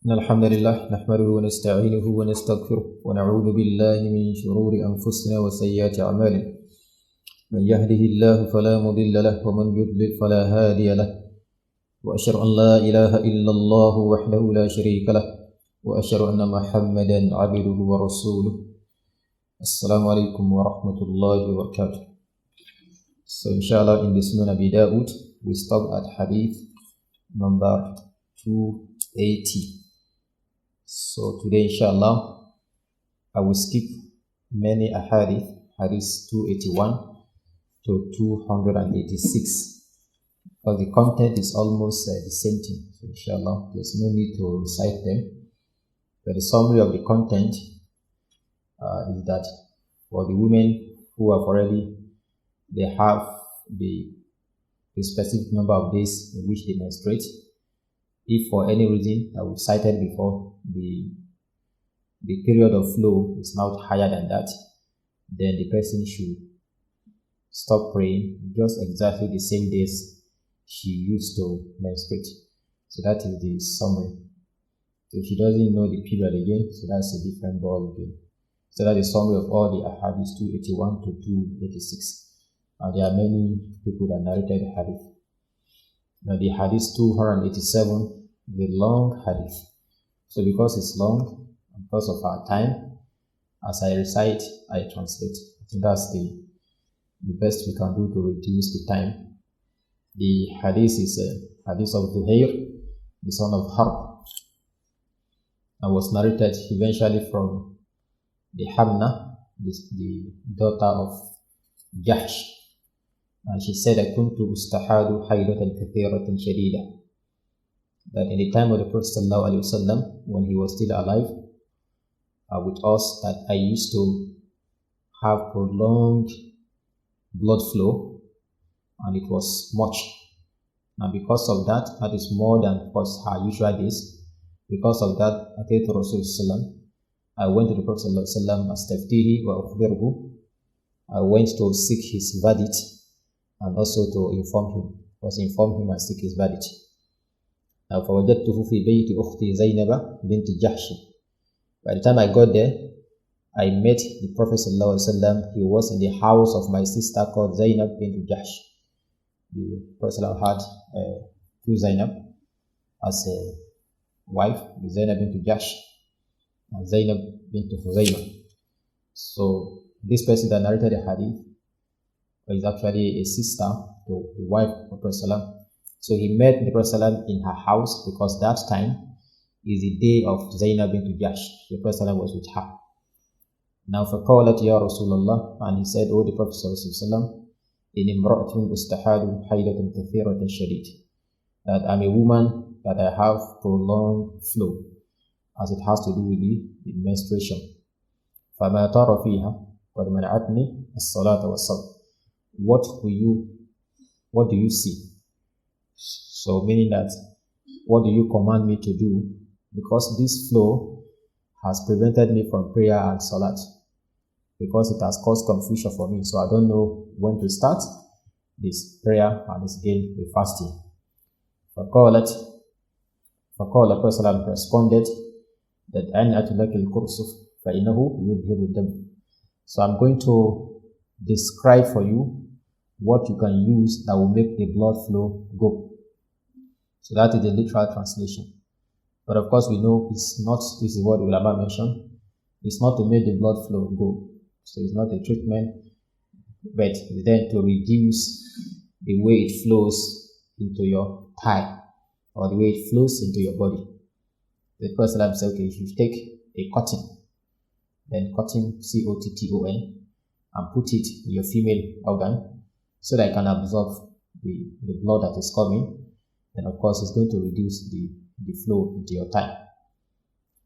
إن الحمد لله نحمده ونستعينه ونستغفره ونعوذ بالله من شرور أنفسنا وسيئات أعمالنا من يهده الله فلا مضل له ومن يضلل فلا هادي له وأشهد أن لا إله إلا الله وحده لا شريك له وأشهد أن محمدا عبده ورسوله. السلام عليكم ورحمة الله وبركاته. So inshallah, in the Sunan Abi Daawud we stop at hadith number 280. So today inshallah I will skip many hadith 281 to 286, because the content is almost the same thing. So inshallah there's no need to recite them, but the summary of the content is that for the women who have already, they have the specific number of days in which they menstruate. If for any reason that we've cited before, the period of flow is not higher than that, then the person should stop praying just exactly the same days she used to menstruate. So that is the summary. So if she doesn't know the period again, so that's a different ball again. So that's the summary of all the hadiths 281 to 286. And there are many people that narrated the hadith. Now the hadith 287 is a long hadith. So because it's long, and because of our time, as I recite, I translate. I think that's the best we can do to reduce the time. The hadith is a hadith of Dhul-Qi'dah, the son of Harb, and was narrated eventually from the Hamna, the daughter of Jahsh. And she said, I kuntu ustahadu haydatan kathiratan shadida. That in the time of the Prophet ﷺ, when he was still alive with us, that I used to have prolonged blood flow, and it was much. And because of that, that is more than her usual days. Because of that, I went to the Prophet ﷺ astaftihi wa ukhbirhu. I went to seek his verdict and also to inform him, and seek his verdict. Now, فوجدته في بيت أختي زينب بنت جحش. By the time I got there, I met the Prophet ﷺ. He was in the house of my sister called Zainab bint Jahsh. The Prophet had two Zainab as a wife, the Zainab bint Jahsh and Zainab bint Huzaymah. So this person that narrated the hadith is actually a sister to the wife of the Prophet. So he met the Prophet in her house, because that time is the day of Zainab bint Jahsh. The Prophet was with her. Now فَقَالَتْ يَا رَسُولَ اللَّهِ, and he said, O the Prophet إِنِ امْرَأَةٌ أُسْتَحَادُ حَيْلَةٌ كَثِيرَةً شَدِيدٌ, that I'm a woman that I have prolonged flow, as it has to do with the menstruation. فَمَا تَرَ فِيهَا قَدْ مَنَعَتْنِي الصَّلَاةَ وَالصَّوْمَ. What do you see? So meaning that, what do you command me to do? Because this flow has prevented me from prayer and salat, because it has caused confusion for me. So I don't know when to start this prayer and this again the fasting. فقال Prophet responded that أَنْ أَتُلَكِ الْكُرْسُفْ فَإِنَّهُ يُذْهِبُ الدَّمْ. So I'm going to describe for you what you can use that will make the blood flow go. So that is the literal translation. But of course we know it's not, this is what Ulama mentioned, it's not to make the blood flow go. So it's not a treatment, but it's then to reduce the way it flows into your thigh, or the way it flows into your body. The Prophet said, okay, if you take a cotton, then cotton, C-O-T-T-O-N, and put it in your female organ, so that it can absorb the blood that is coming, then of course it's going to reduce the flow into your thigh.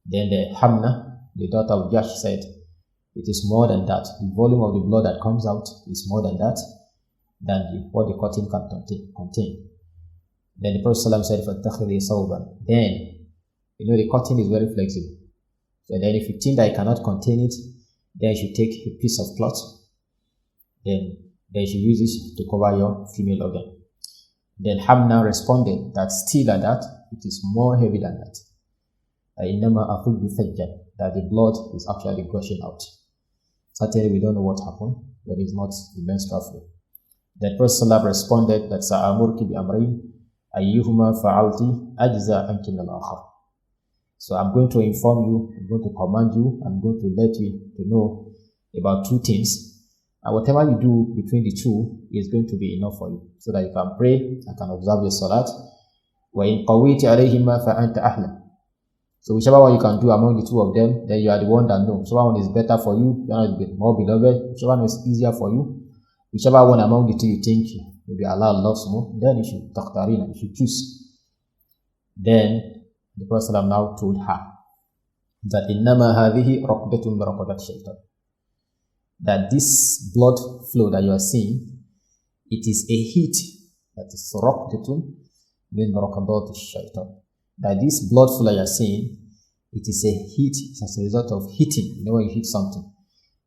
Then the Hamna, the daughter of Jahsh, said, it is more than that. The volume of the blood that comes out is more than that, than what the cotton can contain. Then the Prophet said, فَاتَّخِذِي صَوْبًا. Then, the cotton is very flexible. So then if you think that it cannot contain it, then you should take a piece of cloth, then you should use it to cover your female organ. Then Hamna responded that still at that, it is more heavy than that. فَإِنَّمَا أَخُذُ بِثَجَّةٍ, that the blood is actually gushing out. Certainly we don't know what happened, but it's not the menstrual flow. The Prophet responded that سَأَمُرْكِ بِأَمْرَيْنِ أَيُّهُمَا فَعَلْتِ أَجْزَى أَنْكِ مِنَ الْآخَرِ. So I'm going to inform you, I'm going to command you, I'm going to let you to know about two things. And whatever you do between the two is going to be enough for you, so that you can pray and can observe your salat. وَإِنْ قَوِيتِ عَلَيْهِمَا فَأَنْتَ أَحْلَمُ. So whichever one you can do among the two of them, then you are the one that knows. Whichever one is better for you, whichever one is more beloved, whichever one is easier for you, whichever one among the two you think maybe Allah loves more, then you should takhtarina, you should choose. Then the Prophet now told her that إِنَّمَا هَذِهِ رَقْدَةٌ بِرَقْدَةِ الشَّيْطَانِ, that this blood flow that you are seeing, it is a heat, that is رَقْدَةٌ مِنْ رَقْدَاتِ الشَّيْطَانِ, that this blood flow that you are seeing, it is a heat, it's as a result of heating. You know when you heat something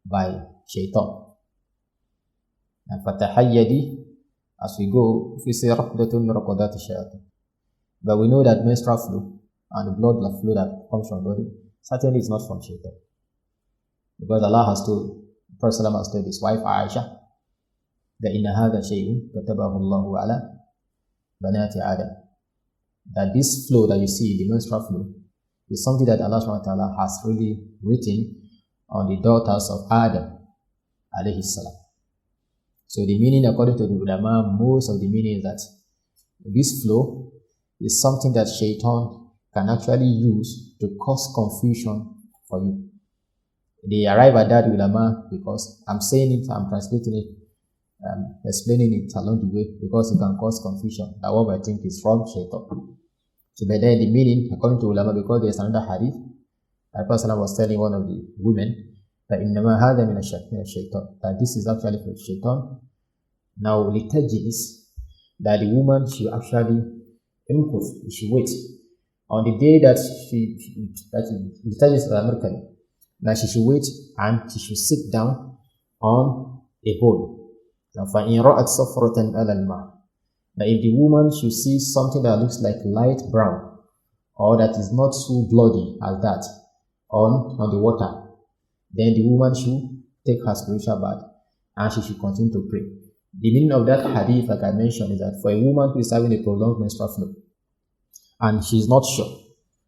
by shaitan. And فَتَحَيَّدِ, as we go, if we say رَقْدَةٌ مِنْ رَقْدَاتِ الشَّيْطَانِ, but we know that menstrual flow and the blood flow that comes from the body certainly is not from shaitan, because Allah has told, the Prophet has told his wife Aisha that إِنَّ هَذَا شَيْءٌ كَتَبَهُ اللَّهُ عَلَى بَنَاتِ آدَمَ, that this flow that you see, the menstrual flow, is something that Allah subhanahu wa ta'ala has really written on the daughters of Adam alayhi salam. So the meaning, according to the ulama, most of the meaning is that this flow is something that shaitan can actually use to cause confusion for you. They arrive at that ulama because I'm saying it, I'm translating it, explaining it along the way, because it can cause confusion. That what I think is from shaitan. So but then the meaning, according to ulama, because there's another hadith, the Prophet was telling one of the women that إِنَّمَا هَذَا مِنَ الشَّيْطَانِ, that this is actually from shaitan. Now litajis, that the woman should actually she wait on the day that that she should wait, and she should sit down on a bowl. Now فَإِنْ رَأَتْ صَفْرَةً عَلَى الْمَاءِ, that if the woman should see something that looks like light brown, or that is not so bloody as that on the water, then the woman should take her spiritual bath and she should continue to pray. The meaning of that hadith, like I mentioned, is that for a woman who is having a prolonged menstrual flow and she is not sure,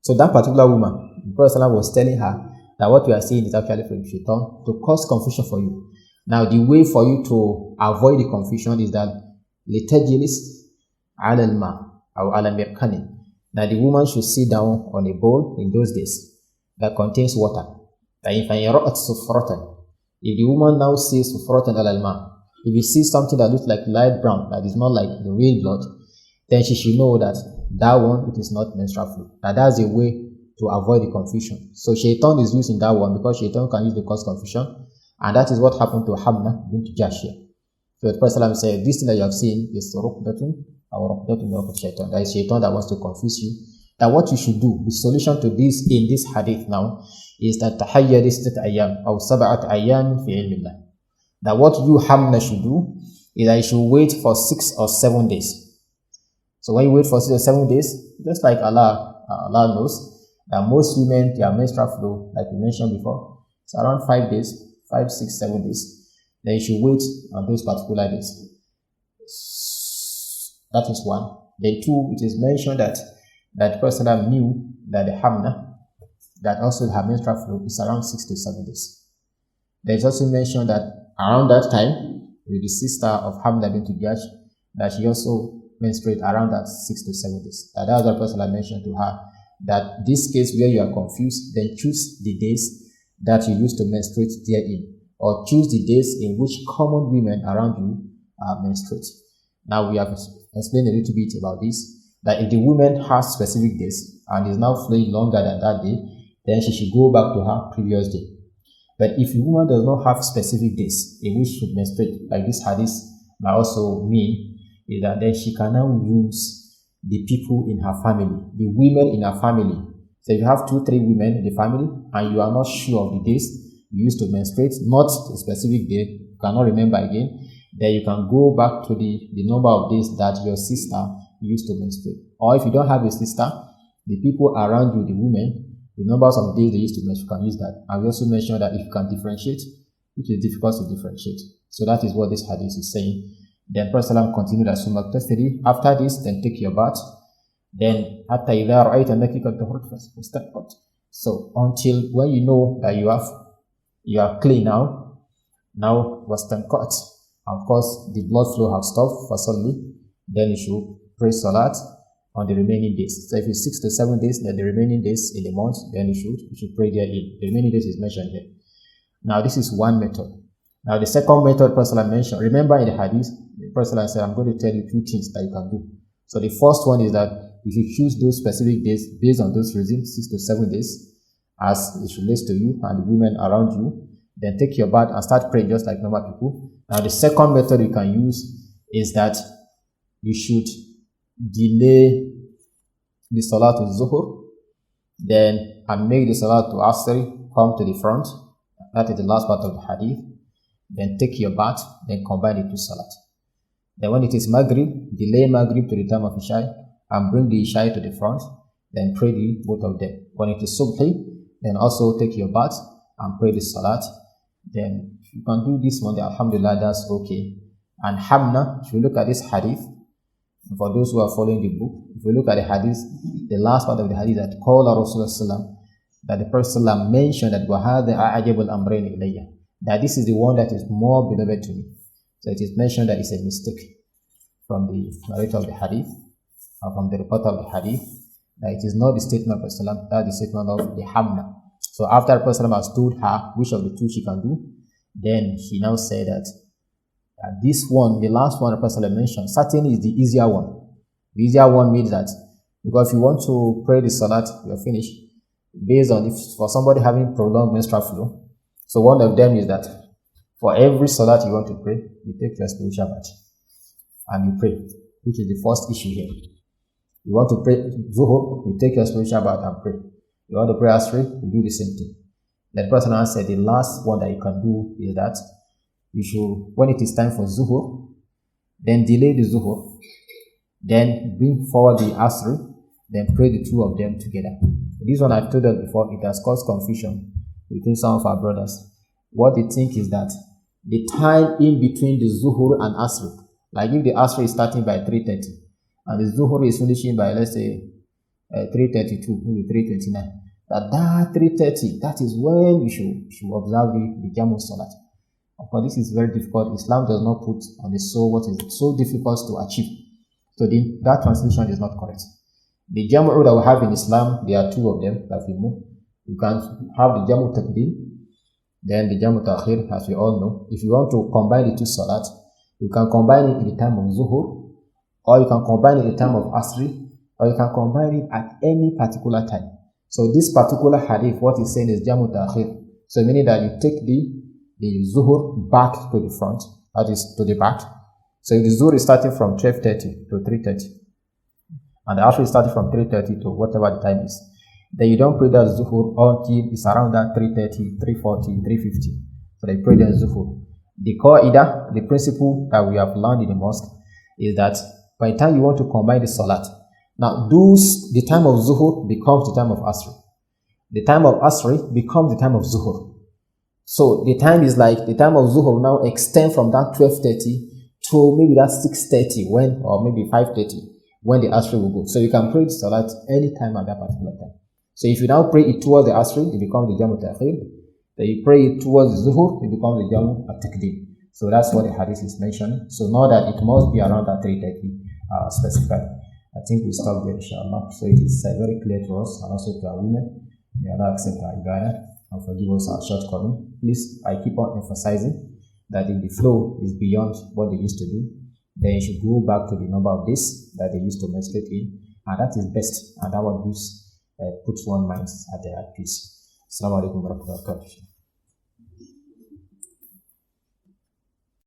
so that particular woman, the Prophet was telling her that what you are seeing is actually from shaitan to cause confusion for you. Now the way for you to avoid the confusion is that litajlis ala al-ma or ala mirkani, that the woman should sit down on a bowl in those days that contains water. If the woman now sees sufratan ala al-ma, if you see something that looks like light brown, that is not like the real blood, then she should know that that one, it is not menstrual flow. Now that's a way to avoid the confusion. So shaitan is using that one because shaitan can use to cause confusion, and that is what happened to Hamna bint Jashia. So the Prophet said, this thing that you have seen is ruqdatun or ruqdatun min shaitan. That is shaitan that wants to confuse you. That what you should do, the solution to this in this hadith now, is that tahayyadi sittat ayyam or sab'at ayyam fi ilmillah. That what you Hamna should do is that you should wait for 6 or 7 days. So when you wait for 6 or 7 days, just like Allah knows that most women, their menstrual flow, like we mentioned before, it's around 5 days, 5, 6, 7 days. Then you should wait on those particular days. That is one. Then two, it is mentioned that the person knew that the Hamna, that also her menstrual flow is around 6 to 7 days. There is also mentioned that around that time, with the sister of Hamna bint Jash, that she also menstruated around that 6 to 7 days. That other person I mentioned to her that this case where you are confused, then choose the days that you used to menstruate therein, or choose the days in which common women around you menstruate. Now we have explained a little bit about this, that if the woman has specific days and is now flowing longer than that day, then she should go back to her previous day. But if a woman does not have specific days in which she should menstruate, like this hadith might also mean, is that then she can now use the people in her family, the women in her family. So if you have 2, 3 women in the family and you are not sure of the days you used to menstruate, not a specific day, you cannot remember again, then you can go back to the number of days that your sister used to menstruate. Or if you don't have a sister, the people around you, the women, The numbers of days they used to mention, you can use that. And we also mentioned that if you can differentiate, which is difficult to differentiate. So that is what this hadith is saying. Then Prophet ﷺ continued as sunnah. After this, then take your bath. Then hatta idha ra'ayta annaka tahurut fastaqbat. So until when you know that you are clean now wastanqat. Of course, the blood flow has stopped for suddenly. Then you should pray salat on the remaining days. So if it's 6 to 7 days, then the remaining days in the month, then you should pray therein. The remaining days is mentioned here. Now this is one method. Now the second method Prophet mentioned, remember in the hadith, the Prophet said, I'm going to tell you 2 things that you can do. So the first one is that if you choose those specific days based on those reasons, 6 to 7 days, as it relates to you and the women around you, then take your bath and start praying just like normal people. Now the second method you can use is that you should delay the salat to zuhur, then and make the salat to asr come to the front. That is the last part of the hadith. Then take your bath, then combine the 2 salat. Then when it is maghrib, delay maghrib to the time of isha and bring the isha to the front, then pray the both of them. When it is subhi, then also take your bath and pray the salat. Then if you can do this one, then alhamdulillah, that's okay. And hamna, if you look at this hadith, for those who are following the book, if you look at the hadith, the last part of the hadith that called Rasulullah, that the Prophet mentioned that that this is the one that is more beloved to me. So it is mentioned that it's a mistake from the narrator of the hadith, or from the reporter of the hadith, that it is not the statement of the Prophet, that is the statement of the hamna. So after the Prophet has told her which of the 2 she can do, then he now said that this one, the last one the Prophet mentioned, certainly is the easier one. The easier one means that, because if you want to pray the salat, you are finished, based on if for somebody having prolonged menstrual flow. So one of them is that for every salat you want to pray, you take your spiritual bath and you pray, which is the first issue here. You want to pray Zuhur, you take your spiritual bath and pray. You want to pray Asri, you do the same thing. The person said the last one that you can do is that you should, when it is time for Zuhur, then delay the Zuhur, then bring forward the Asri, then pray the 2 of them together. This one I've told you before, it has caused confusion between some of our brothers. What they think is that the time in between the Zuhur and Asr, like if the Asr is starting by 3:30 and the Zuhur is finishing by, let's say, 3:32, maybe 3:29, that 3:30, that is when you should observe the Jamu Salat. Of course, this is very difficult. Islam does not put on the soul what is so difficult to achieve. So that translation is not correct. The Jamu that we have in Islam, there are 2 of them that we move. You can have the Jamu Taqdim, then the Jamu Ta'khir, as we all know. If you want to combine the 2 Salat, you can combine it in the time of Zuhur, or you can combine it in the time of Asri, or you can combine it at any particular time. So this particular hadith, what it's saying is Jamu Ta'khir. So meaning that you take the Zuhur back to the front, that is to the back. So if the Zuhur is starting from 12:30 to 3:30, and the Asr is starting from 3:30 to whatever the time is, then you don't pray that Zuhur until it's around that 3:30, 3:40, 3:50. So they pray that Zuhur. The Qa'ida, the principle that we have learned in the mosque, is that by the time you want to combine the Salat, now the time of Zuhur becomes the time of Asr. The time of Asr becomes the time of Zuhur. So the time is like the time of Zuhur now extend from that 12:30 to maybe that 6:30 when, or maybe 5:30 when the Asr will go. So you can pray the Salat any time at that particular time. So if you now pray it towards the Asr, it becomes the Jamu Ta'khir. Then you pray it towards the Zuhur, it becomes the Jamu At-Taqdim. So that's what the hadith is mentioning. So know that it must be around that 3:30 specifically. I think we stop there, inshallah. So it is very clear to us and also to our women. May Allah accept our ibadah and forgive us our shortcomings. Please, I keep on emphasizing that if the flow is beyond what they used to do, then you should go back to the number of days that they used to menstruate in, and that is best, and that one puts one's mind at peace. Assalamu alaikum warahmatullahi wabarakatuh.